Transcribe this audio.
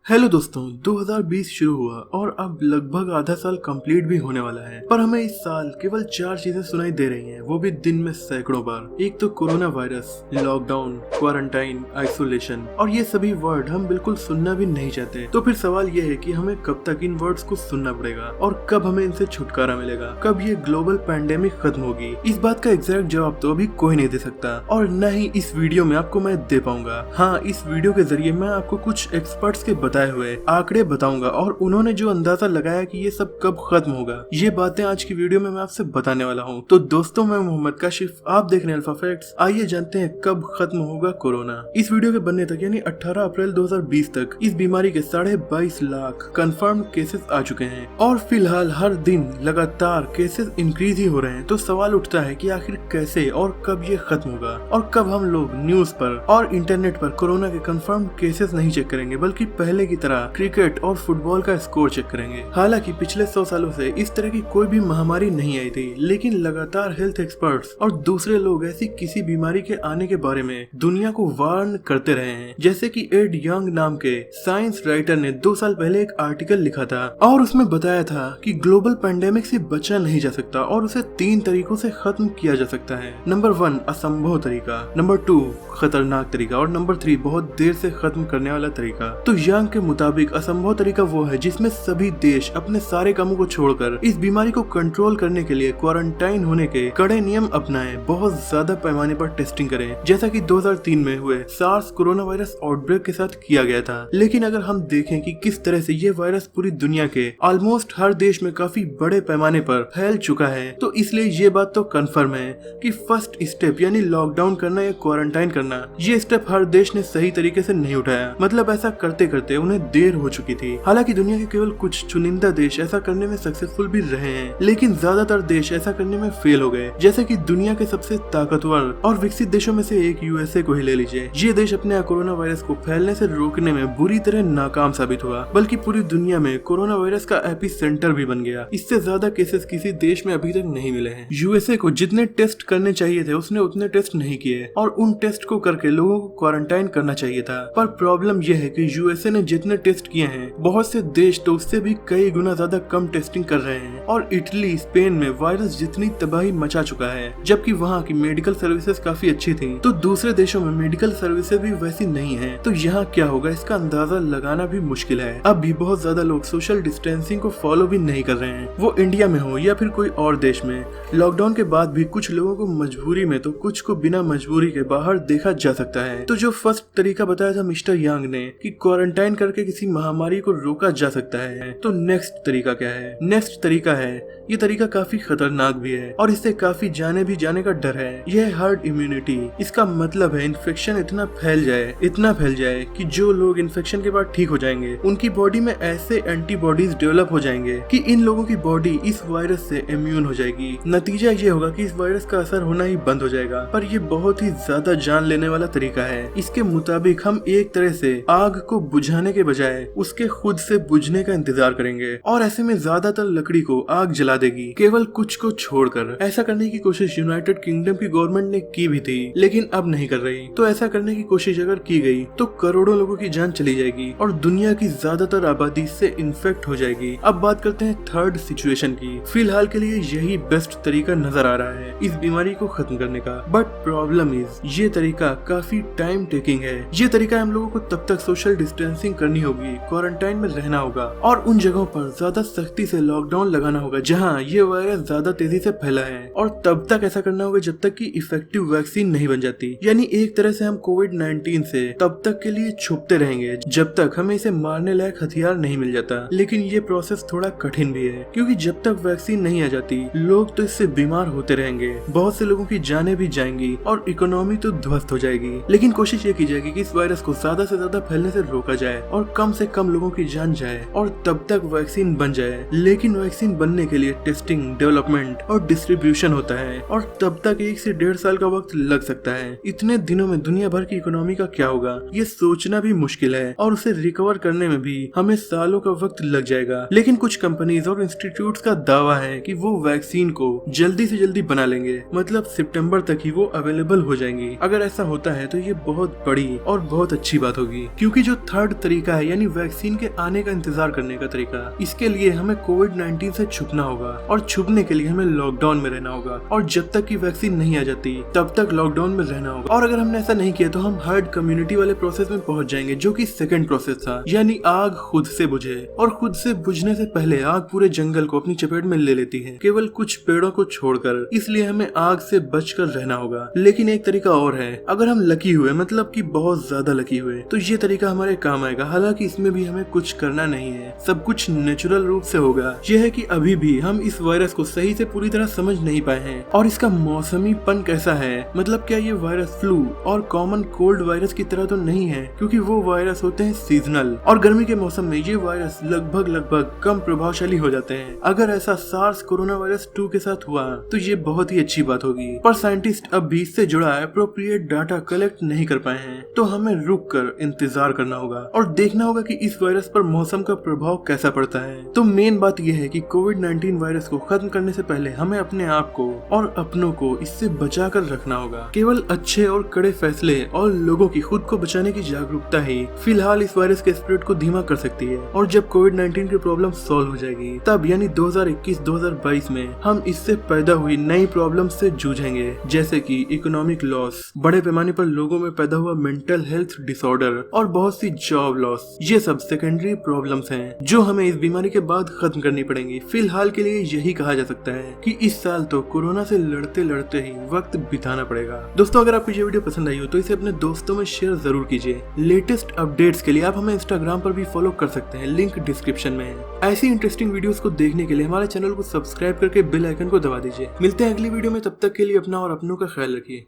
Hello दोस्तों, 2020 शुरू हुआ और अब लगभग आधा साल कंप्लीट भी होने वाला है। पर हमें इस साल केवल 4 चीजें सुनाई दे रही हैं, वो भी दिन में सैकड़ों बार। एक तो corona virus, lockdown, quarantine, isolation, और ये सभी वर्ड हम बिल्कुल सुनना भी नहीं चाहते। तो फिर सवाल ये है कि हमें कब तक इन वर्ड्स को सुनना पड़ेगा और कब हमें इनसे छुटकारा मिलेगा, कब ये ग्लोबल पैंडेमिक खत्म होगी। इस बात का एग्जैक्ट जवाब तो अभी कोई नहीं दे सकता और न ही इस वीडियो में आपको मैं दे पाऊंगा। हाँ, इस वीडियो के जरिए मैं आपको कुछ एक्सपर्ट्स के बताए हुए आंकड़े बताऊंगा और उन्होंने जो अंदाजा लगाया कि ये सब कब खत्म होगा, ये बातें आज की वीडियो में मैं आपसे बताने वाला हूँ। तो दोस्तों, मैं मोहम्मद काशिफ, आप देख रहे हैं अल्फा फैक्ट्स। आइए जानते हैं कब खत्म होगा कोरोना। इस वीडियो के बनने तक यानी 18 अप्रैल 2020 तक इस बीमारी के 22.5 लाख कंफर्म केसेस आ चुके हैं और फिलहाल हर दिन लगातार केसेस इंक्रीज ही हो रहे हैं। तो सवाल उठता है कि आखिर कैसे और कब ये खत्म होगा और कब हम लोग न्यूज पर और इंटरनेट पर कोरोना के कंफर्म केसेस नहीं चेक करेंगे, बल्कि पहले की तरह क्रिकेट और फुटबॉल का स्कोर चेक करेंगे। हालांकि पिछले 100 सालों से इस तरह की कोई भी महामारी नहीं आई थी, लेकिन लगातार हेल्थ एक्सपर्ट्स और दूसरे लोग ऐसी किसी बीमारी के आने के बारे में दुनिया को वार्न करते रहे हैं। जैसे कि एड यंग नाम के साइंस राइटर ने 2 साल पहले एक आर्टिकल लिखा था और उसमें बताया था कि ग्लोबल पैंडेमिक से बचा नहीं जा सकता और उसे 3 तरीकों से खत्म किया जा सकता है। नंबर 1 असंभव तरीका, नंबर 2 खतरनाक तरीका और नंबर 3 बहुत देर से खत्म करने वाला तरीका। तो यंग के मुताबिक असंभव तरीका वो है जिसमें सभी देश अपने सारे कामों को छोड़कर इस बीमारी को कंट्रोल करने के लिए क्वारंटाइन होने के कड़े नियम अपनाएं, बहुत ज्यादा पैमाने पर टेस्टिंग करें, जैसा कि 2003 में हुए सार्स कोरोना वायरस आउटब्रेक के साथ किया गया था। लेकिन अगर हम देखें कि किस तरह से ये वायरस पूरी दुनिया के ऑलमोस्ट हर देश में काफी बड़े पैमाने पर फैल चुका है, तो इसलिए ये बात तो कंफर्म है कि फर्स्ट स्टेप यानी लॉकडाउन करना या क्वारंटाइन करना, ये स्टेप हर देश ने सही तरीके से नहीं उठाया। मतलब ऐसा करते करते उन्हें देर हो चुकी थी। हालांकि दुनिया के केवल कुछ चुनिंदा देश ऐसा करने में सक्सेसफुल भी रहे हैं, लेकिन ज्यादातर देश ऐसा करने में फेल हो गए। जैसे कि दुनिया के सबसे ताकतवर और विकसित देशों में से एक यूएसए को ही ले लीजिए। ये देश अपने कोरोना वायरस को फैलने से रोकने में बुरी तरह नाकाम साबित हुआ, बल्कि पूरी दुनिया में कोरोना वायरस का एपी सेंटर भी बन गया। इससे ज्यादा केसेस किसी देश में अभी तक नहीं मिले हैं। यूएसए को जितने टेस्ट करने चाहिए थे उसने उतने टेस्ट नहीं किए और उन टेस्ट को करके लोगों को क्वारंटाइन करना चाहिए था। पर प्रॉब्लम यह है कि यूएसए ने जितने टेस्ट किए हैं, बहुत से देश तो उससे भी कई गुना ज्यादा कम टेस्टिंग कर रहे हैं। और इटली, स्पेन में वायरस जितनी तबाही मचा चुका है, जबकि वहाँ की मेडिकल सर्विसेज काफी अच्छी थी, तो दूसरे देशों में मेडिकल सर्विसेज भी वैसी नहीं है। तो यहाँ क्या होगा इसका अंदाजा लगाना भी मुश्किल है। अब भी बहुत ज्यादा लोग सोशल डिस्टेंसिंग को फॉलो भी नहीं कर रहे हैं, वो इंडिया में हो या फिर कोई और देश में। लॉकडाउन के बाद भी कुछ लोगों को मजबूरी में तो कुछ को बिना मजबूरी के बाहर देखा जा सकता है। तो जो फर्स्ट तरीका बताया था मिस्टर यंग ने कि क्वारंटाइन करके किसी महामारी को रोका जा सकता है, तो नेक्स्ट तरीका क्या है? नेक्स्ट तरीका है, ये तरीका काफी खतरनाक भी है और इससे काफी जाने भी जाने का डर है। यह हर्ड इम्यूनिटी। इसका मतलब है इन्फेक्शन इतना फैल जाए कि जो लोग इन्फेक्शन के बाद ठीक हो जाएंगे, उनकी बॉडी में ऐसे एंटीबॉडीज डेवलप हो जाएंगे कि इन लोगों की बॉडी इस वायरस से इम्यून हो जाएगी। नतीजा ये होगा कि इस वायरस का असर होना ही बंद हो जाएगा। पर यह बहुत ही ज्यादा जान लेने वाला तरीका है। इसके मुताबिक हम एक तरह से आग को बुझाने के बजाय उसके खुद से बुझने का इंतजार करेंगे और ऐसे में ज्यादातर लकड़ी को आग जला देगी, केवल कुछ को छोड़कर। ऐसा करने की कोशिश यूनाइटेड किंगडम की गवर्नमेंट ने की भी थी, लेकिन अब नहीं कर रही। तो ऐसा करने की कोशिश अगर की गई तो करोड़ों लोगों की जान चली जाएगी और दुनिया की ज्यादातर आबादी इससे इन्फेक्ट हो जाएगी। अब बात करते हैं थर्ड सिचुएशन की। फिलहाल के लिए यही बेस्ट तरीका नजर आ रहा है इस बीमारी को खत्म करने का। बट प्रॉब्लम इज ये तरीका काफी टाइम टेकिंग है। ये तरीका हम लोगों को तब तक सोशल डिस्टेंसिंग करनी होगी, क्वारंटाइन में रहना होगा और उन जगहों पर ज्यादा सख्ती से लॉकडाउन लगाना होगा जहां ये वायरस ज्यादा तेजी से फैला है। और तब तक ऐसा करना होगा जब तक कि इफेक्टिव वैक्सीन नहीं बन जाती। यानी एक तरह से हम कोविड-19 से तब तक के लिए छुपते रहेंगे जब तक हमें इसे मारने लायक हथियार नहीं मिल जाता। लेकिन ये प्रोसेस थोड़ा कठिन भी है, क्योंकि जब तक वैक्सीन नहीं आ जाती लोग तो इससे बीमार होते रहेंगे, बहुत से लोगों की जानें भी जाएंगी और इकोनॉमी तो ध्वस्त हो जाएगी। लेकिन कोशिश ये की जाएगी कि इस वायरस को ज्यादा से ज्यादा फैलने से रोका जाए और कम से कम लोगों की जान जाए और तब तक वैक्सीन बन जाए। लेकिन वैक्सीन बनने के लिए टेस्टिंग, डेवलपमेंट और डिस्ट्रीब्यूशन होता है और तब तक 1 से 1.5 साल का वक्त लग सकता है। इतने दिनों में दुनिया भर की इकोनॉमी का क्या होगा ये सोचना भी मुश्किल है और उसे रिकवर करने में भी हमें सालों का वक्त लग जाएगा। लेकिन कुछ कंपनीज और इंस्टीट्यूट्स का दावा है कि वो वैक्सीन को जल्दी से जल्दी बना लेंगे, मतलब सितंबर तक ही वो अवेलेबल हो जाएंगी। अगर ऐसा होता है तो ये बहुत बड़ी और बहुत अच्छी बात होगी, क्योंकि जो थर्ड तरीका तरीका है, यानी वैक्सीन के आने का इंतजार करने का तरीका। इसके लिए हमें कोविड-19 से छुपना होगा और छुपने के लिए हमें लॉकडाउन में रहना होगा और जब तक की वैक्सीन नहीं आ जाती तब तक लॉकडाउन में रहना होगा। और अगर हमने ऐसा नहीं किया तो हम हर्ड कम्युनिटी वाले प्रोसेस में पहुंच जाएंगे, जो कि सेकंड प्रोसेस था, यानी आग खुद से बुझे। और खुद से बुझने से पहले आग पूरे जंगल को अपनी चपेट में ले लेती है, केवल कुछ पेड़ों को छोड़कर। इसलिए हमें आग से बचकर रहना होगा। लेकिन एक तरीका और है, अगर हम लकी हुए, मतलब कि बहुत ज्यादा लकी हुए, तो ये तरीका हमारे काम आएगा। हालांकि इसमें भी हमें कुछ करना नहीं है, सब कुछ नेचुरल रूप से होगा। यह है कि अभी भी हम इस वायरस को सही से पूरी तरह समझ नहीं पाए हैं और इसका मौसमीपन कैसा है, मतलब क्या ये वायरस फ्लू और कॉमन कोल्ड वायरस की तरह तो नहीं है, क्योंकि वो वायरस होते हैं सीजनल और गर्मी के मौसम में ये वायरस लगभग कम प्रभावशाली हो जाते हैं। अगर ऐसा सार्स कोरोना वायरस 2 के साथ हुआ तो ये बहुत ही अच्छी बात होगी, पर साइंटिस्ट अब भी इससे जुड़ा एप्रोप्रिएट डाटा कलेक्ट नहीं कर पाए हैं, तो हमें रुक कर इंतजार करना होगा और देखना होगा कि इस वायरस पर मौसम का प्रभाव कैसा पड़ता है। तो मेन बात यह है कि कोविड-19 वायरस को खत्म करने से पहले हमें अपने आप को और अपनों को इससे बचा कर रखना होगा। केवल अच्छे और कड़े फैसले और लोगों की खुद को बचाने की जागरूकता ही फिलहाल इस वायरस के स्प्रेड को धीमा कर सकती है। और जब कोविड-19 की प्रॉब्लम सॉल्व हो जाएगी तब यानी 2021-2022 में हम इससे पैदा हुई नई प्रॉब्लम से जूझेंगे, जैसे कि इकोनॉमिक लॉस, बड़े पैमाने पर लोगों में पैदा हुआ मेंटल हेल्थ डिसऑर्डर और बहुत सी जॉब लॉस। ये सब सेकेंडरी प्रॉब्लम्स हैं जो हमें इस बीमारी के बाद खत्म करनी पड़ेंगी। फिलहाल के लिए यही कहा जा सकता है कि इस साल तो कोरोना से लड़ते लड़ते ही वक्त बिताना पड़ेगा। दोस्तों, अगर आपको ये वीडियो पसंद आई हो तो इसे अपने दोस्तों में शेयर जरूर कीजिए। लेटेस्ट अपडेट्स के लिए आप हमें इंस्टाग्राम पर भी फॉलो कर सकते हैं, लिंक डिस्क्रिप्शन में है। ऐसी इंटरेस्टिंग वीडियोस को देखने के लिए हमारे चैनल को सब्सक्राइब करके बेल आइकन को दबा दीजिए। मिलते हैं अगली वीडियो में, तब तक के लिए अपना और अपनों का ख्याल रखिए।